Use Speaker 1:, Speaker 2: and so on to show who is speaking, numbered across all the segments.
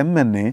Speaker 1: MNA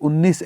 Speaker 1: 19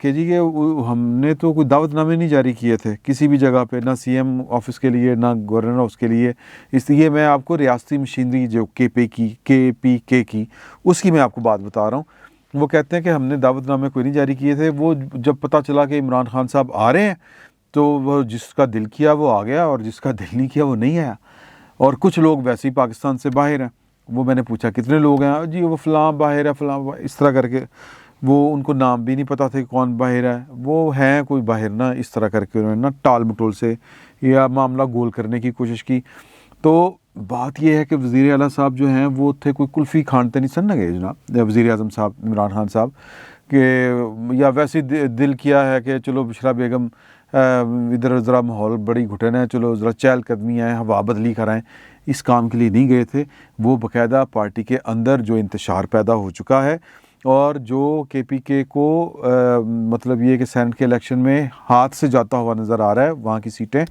Speaker 1: کہ جی کہ ہم نے تو کوئی دعوت نامے نہیں جاری کیے تھے کسی بھی جگہ پہ، نہ سی ایم آفس کے لیے نہ گورنر ہاؤس کے لیے. اس لیے میں آپ کو ریاستی مشینری جو کے پی کے کی اس کی میں آپ کو بات بتا رہا ہوں. وہ کہتے ہیں کہ ہم نے دعوت نامے کوئی نہیں جاری کیے تھے. وہ جب پتہ چلا کہ عمران خان صاحب آ رہے ہیں تو وہ جس کا دل کیا وہ آ گیا، اور جس کا دل نہیں کیا وہ نہیں آیا. اور کچھ لوگ ویسے ہی پاکستان سے باہر ہیں. وہ میں نے پوچھا کتنے لوگ ہیں، جی وہ فلاں باہر ہے فلاں اس طرح کر کے. وہ ان کو نام بھی نہیں پتہ تھا کہ کون باہر ہے. وہ ہیں کوئی باہر نا، اس طرح کر کے انہوں نے نا ٹال مٹول سے یا معاملہ گول کرنے کی کوشش کی. تو بات یہ ہے کہ وزیر اعلیٰ صاحب جو ہیں وہ تھے کوئی کلفی کھانتے نہیں سن نہ گئے جناب وزیر اعظم صاحب عمران خان صاحب کہ یا ویسے دل کیا ہے کہ چلو بشرا بیگم ادھر ذرا ماحول بڑی گھٹن ہے، چلو ذرا چہل قدمی آئیں، ہوا بدلی کرائیں. اس کام کے لیے نہیں گئے تھے. وہ باقاعدہ پارٹی کے اندر جو انتشار پیدا ہو چکا ہے اور جو کے پی کے کو مطلب یہ کہ سینٹ کے الیکشن میں ہاتھ سے جاتا ہوا نظر آ رہا ہے. وہاں کی سیٹیں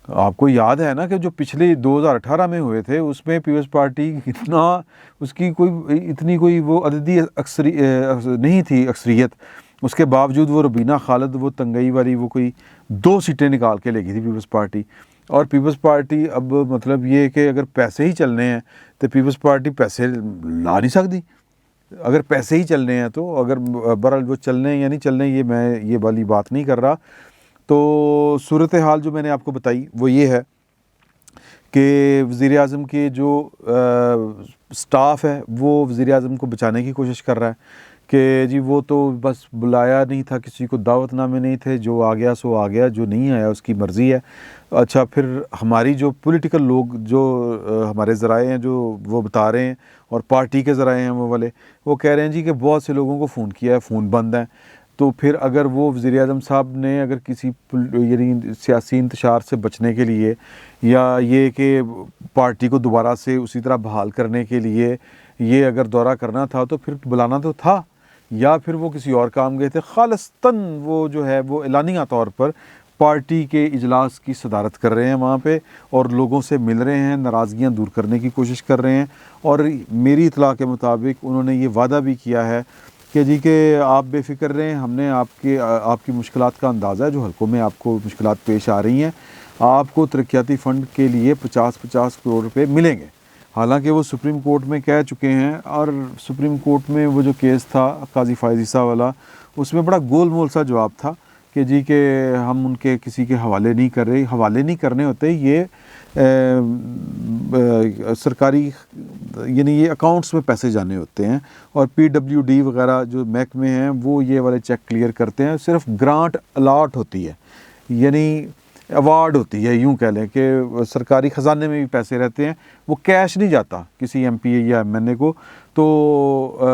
Speaker 1: آپ کو یاد ہے نا کہ جو پچھلے 2018 میں ہوئے تھے اس میں پیپلز پارٹی اتنا اس کی کوئی اتنی کوئی وہ عددی نہیں تھی اکثریت. اس کے باوجود وہ ربینہ خالد وہ تنگئی والی وہ کوئی 2 سیٹیں نکال کے لے گئی تھی پیپلز پارٹی. اور پیپلز پارٹی اب مطلب یہ کہ اگر پیسے ہی چلنے ہیں تو پیپلز پارٹی پیسے لا نہیں سکتی. اگر پیسے ہی چلنے ہیں تو اگر بہرحال وہ چلنے ہیں یا نہیں چلنے یہ میں یہ والی بات نہیں کر رہا. تو صورتحال جو میں نے آپ کو بتائی وہ یہ ہے کہ وزیر اعظم کے جو سٹاف ہے وہ وزیر اعظم کو بچانے کی کوشش کر رہا ہے کہ جی وہ تو بس بلایا نہیں تھا، کسی کو دعوت نامے نہیں تھے، جو آ گیا سو آ گیا، جو نہیں آیا اس کی مرضی ہے. اچھا پھر ہماری جو پولیٹیکل لوگ جو ہمارے ذرائع ہیں جو وہ بتا رہے ہیں اور پارٹی کے ذرائع ہیں وہ والے وہ کہہ رہے ہیں جی کہ بہت سے لوگوں کو فون کیا ہے، فون بند ہیں. تو پھر اگر وہ وزیر اعظم صاحب نے اگر کسی یعنی سیاسی انتشار سے بچنے کے لیے یا یہ کہ پارٹی کو دوبارہ سے اسی طرح بحال کرنے کے لیے یہ اگر دورہ کرنا تھا تو پھر بلانا تو تھا، یا پھر وہ کسی اور کام گئے تھے. خالصتاً وہ جو ہے وہ اعلانیہ طور پر پارٹی کے اجلاس کی صدارت کر رہے ہیں وہاں پہ اور لوگوں سے مل رہے ہیں، ناراضگیاں دور کرنے کی کوشش کر رہے ہیں. اور میری اطلاع کے مطابق انہوں نے یہ وعدہ بھی کیا ہے کہ جی کہ آپ بے فکر رہیں، ہم نے آپ کی مشکلات کا اندازہ ہے جو حلقوں میں آپ کو مشکلات پیش آ رہی ہیں، آپ کو ترقیاتی فنڈ کے لیے 50 کروڑ روپے ملیں گے. حالانکہ وہ سپریم کورٹ میں کہہ چکے ہیں اور سپریم کورٹ میں وہ جو کیس تھا قاضی فائز عیسیٰ والا اس میں بڑا گول مول سا جواب تھا کہ جی کہ ہم ان کے کسی کے حوالے نہیں کر رہے. حوالے نہیں کرنے ہوتے، یہ سرکاری یعنی یہ اکاؤنٹس میں پیسے جانے ہوتے ہیں اور پی ڈبلیو ڈی وغیرہ جو محکمے ہیں وہ یہ والے چیک کلیئر کرتے ہیں. صرف گرانٹ الاٹ ہوتی ہے یعنی ایوارڈ ہوتی ہے، یوں کہہ لیں کہ سرکاری خزانے میں بھی پیسے رہتے ہیں، وہ کیش نہیں جاتا کسی ایم پی اے یا ایم این اے کو. تو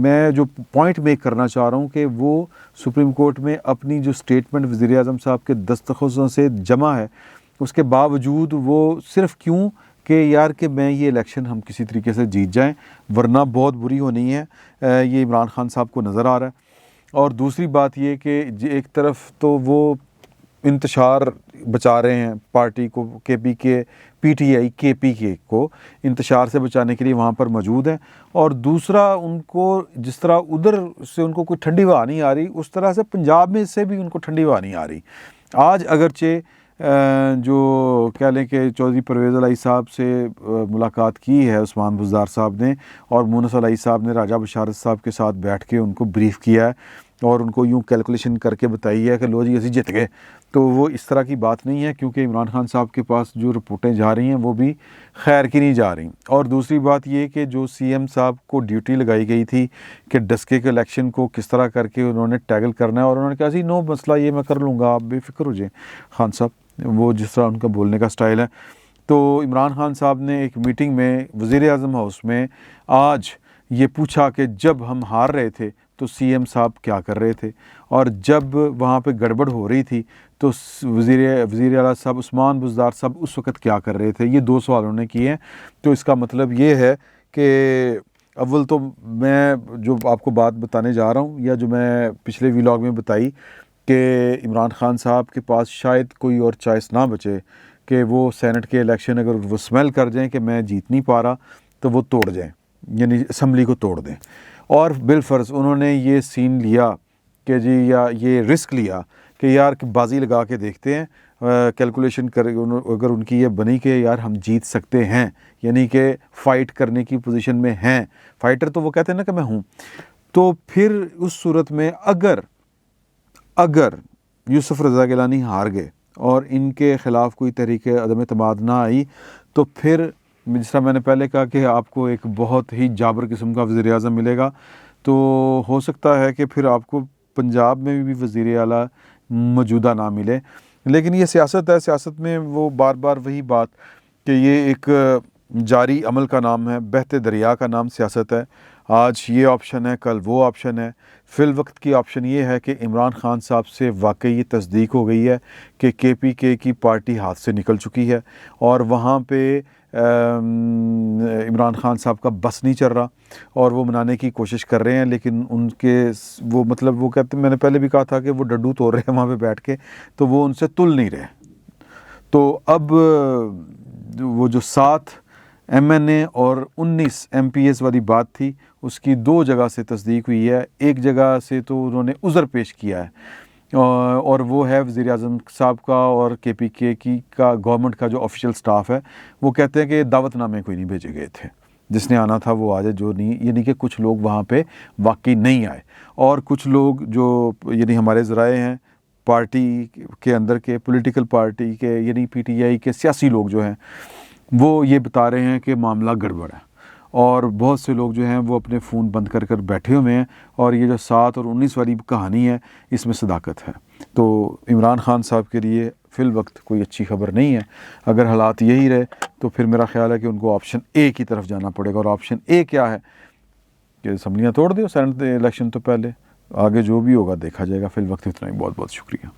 Speaker 1: میں جو پوائنٹ میک کرنا چاہ رہا ہوں کہ وہ سپریم کورٹ میں اپنی جو سٹیٹمنٹ وزیر اعظم صاحب کے دستخطوں سے جمع ہے اس کے باوجود وہ صرف کیوں کہ یار کہ میں یہ الیکشن ہم کسی طریقے سے جیت جائیں ورنہ بہت بری ہونی ہے، یہ عمران خان صاحب کو نظر آ رہا ہے. اور دوسری بات یہ کہ ایک طرف تو وہ انتشار بچا رہے ہیں پارٹی کو، پی ٹی آئی کے پی کے کو انتشار سے بچانے کے لیے وہاں پر موجود ہیں، اور دوسرا ان کو جس طرح ادھر سے ان کو کوئی ٹھنڈی ہوا نہیں آ رہی اس طرح سے پنجاب میں سے بھی ان کو ٹھنڈی ہوا نہیں آ رہی. آج اگرچہ جو کہہ لیں کہ چودھری پرویز الہی صاحب سے ملاقات کی ہے عثمان بزدار صاحب نے اور مونس الہی صاحب نے راجہ بشارت صاحب کے ساتھ بیٹھ کے ان کو بریف کیا ہے اور ان کو یوں کیلکولیشن کر کے بتائی ہے کہ لو جی اسی جت گئے، تو وہ اس طرح کی بات نہیں ہے کیونکہ عمران خان صاحب کے پاس جو رپورٹیں جا رہی ہیں وہ بھی خیر کی نہیں جا رہی. اور دوسری بات یہ کہ جو سی ایم صاحب کو ڈیوٹی لگائی گئی تھی کہ ڈسکے کے الیکشن کو کس طرح کر کے انہوں نے ٹیگل کرنا ہے اور انہوں نے کہا جی نو مسئلہ یہ میں کر لوں گا، آپ بے فکر ہو جائیں خان صاحب، وہ جس طرح ان کا بولنے کا سٹائل ہے. تو عمران خان صاحب نے ایک میٹنگ میں وزیر اعظم ہاؤس میں آج یہ پوچھا کہ جب ہم ہار رہے تھے تو سی ایم صاحب کیا کر رہے تھے اور جب وہاں پہ گڑبڑ ہو رہی تھی تو وزیر اعلیٰ صاحب عثمان بزدار صاحب اس وقت کیا کر رہے تھے. یہ 2 سوال انہوں نے کیے ہیں. تو اس کا مطلب یہ ہے کہ اول تو میں جو آپ کو بات بتانے جا رہا ہوں یا جو میں پچھلے ویلاگ میں بتائی کہ عمران خان صاحب کے پاس شاید کوئی اور چوائس نہ بچے کہ وہ سینٹ کے الیکشن اگر وہ سمیل کر جائیں کہ میں جیت نہیں پا رہا تو وہ توڑ جائیں یعنی اسمبلی کو توڑ دیں. اور بالفرض انہوں نے یہ سین لیا کہ جی یا یہ رسک لیا کہ یار بازی لگا کے دیکھتے ہیں، کیلکولیشن کر اگر ان کی یہ بنی کہ یار ہم جیت سکتے ہیں، یعنی کہ فائٹ کرنے کی پوزیشن میں ہیں، فائٹر تو وہ کہتے ہیں نا کہ میں ہوں، تو پھر اس صورت میں اگر یوسف رضا گیلانی ہار گئے اور ان کے خلاف کوئی تحریک عدم اعتماد نہ آئی، تو پھر جس طرح میں نے پہلے کہا کہ آپ کو ایک بہت ہی جابر قسم کا وزیر اعظم ملے گا، تو ہو سکتا ہے کہ پھر آپ کو پنجاب میں بھی وزیر اعلیٰ موجودہ نہ ملے۔ لیکن یہ سیاست ہے، سیاست میں وہ بار بار وہی بات کہ یہ ایک جاری عمل کا نام ہے، بہتے دریا کا نام سیاست ہے۔ آج یہ آپشن ہے، کل وہ آپشن ہے۔ فی الوقت کی آپشن یہ ہے کہ عمران خان صاحب سے واقعی یہ تصدیق ہو گئی ہے کہ KPK کی پارٹی ہاتھ سے نکل چکی ہے، اور وہاں پہ عمران خان صاحب کا بس نہیں چل رہا، اور وہ منانے کی کوشش کر رہے ہیں، لیکن ان کے وہ مطلب وہ کہتے ہیں، میں نے پہلے بھی کہا تھا کہ وہ ڈڈو توڑ رہے ہیں وہاں پہ بیٹھ کے، تو وہ ان سے تل نہیں رہے۔ تو اب وہ جو 7 MNA اور 19 MPs والی بات تھی، اس کی 2 جگہ سے تصدیق ہوئی ہے۔ ایک جگہ سے تو انہوں نے عذر پیش کیا ہے، اور وہ ہے وزیر اعظم صاحب کا اور KPK کا گورنمنٹ کا جو آفیشیل سٹاف ہے، وہ کہتے ہیں کہ دعوت نامے کوئی نہیں بھیجے گئے تھے، جس نے آنا تھا وہ آ جائے، جو نہیں، یعنی کہ کچھ لوگ وہاں پہ واقعی نہیں آئے، اور کچھ لوگ جو یعنی ہمارے ذرائع ہیں پارٹی کے اندر کے پولیٹیکل پارٹی کے یعنی PTI کے سیاسی لوگ جو ہیں وہ یہ بتا رہے ہیں کہ معاملہ گڑبڑ ہے، اور بہت سے لوگ جو ہیں وہ اپنے فون بند کر کر بیٹھے ہوئے ہیں، اور یہ جو 7 اور 19 والی کہانی ہے اس میں صداقت ہے۔ تو عمران خان صاحب کے لیے فی الوقت کوئی اچھی خبر نہیں ہے۔ اگر حالات یہی رہے تو پھر میرا خیال ہے کہ ان کو آپشن A کی طرف جانا پڑے گا، اور آپشن A کیا ہے کہ اسمبلیاں توڑ دیو سینٹ الیکشن تو پہلے، آگے جو بھی ہوگا دیکھا جائے گا۔ فی الوقت اتنا ہی، بہت بہت شکریہ۔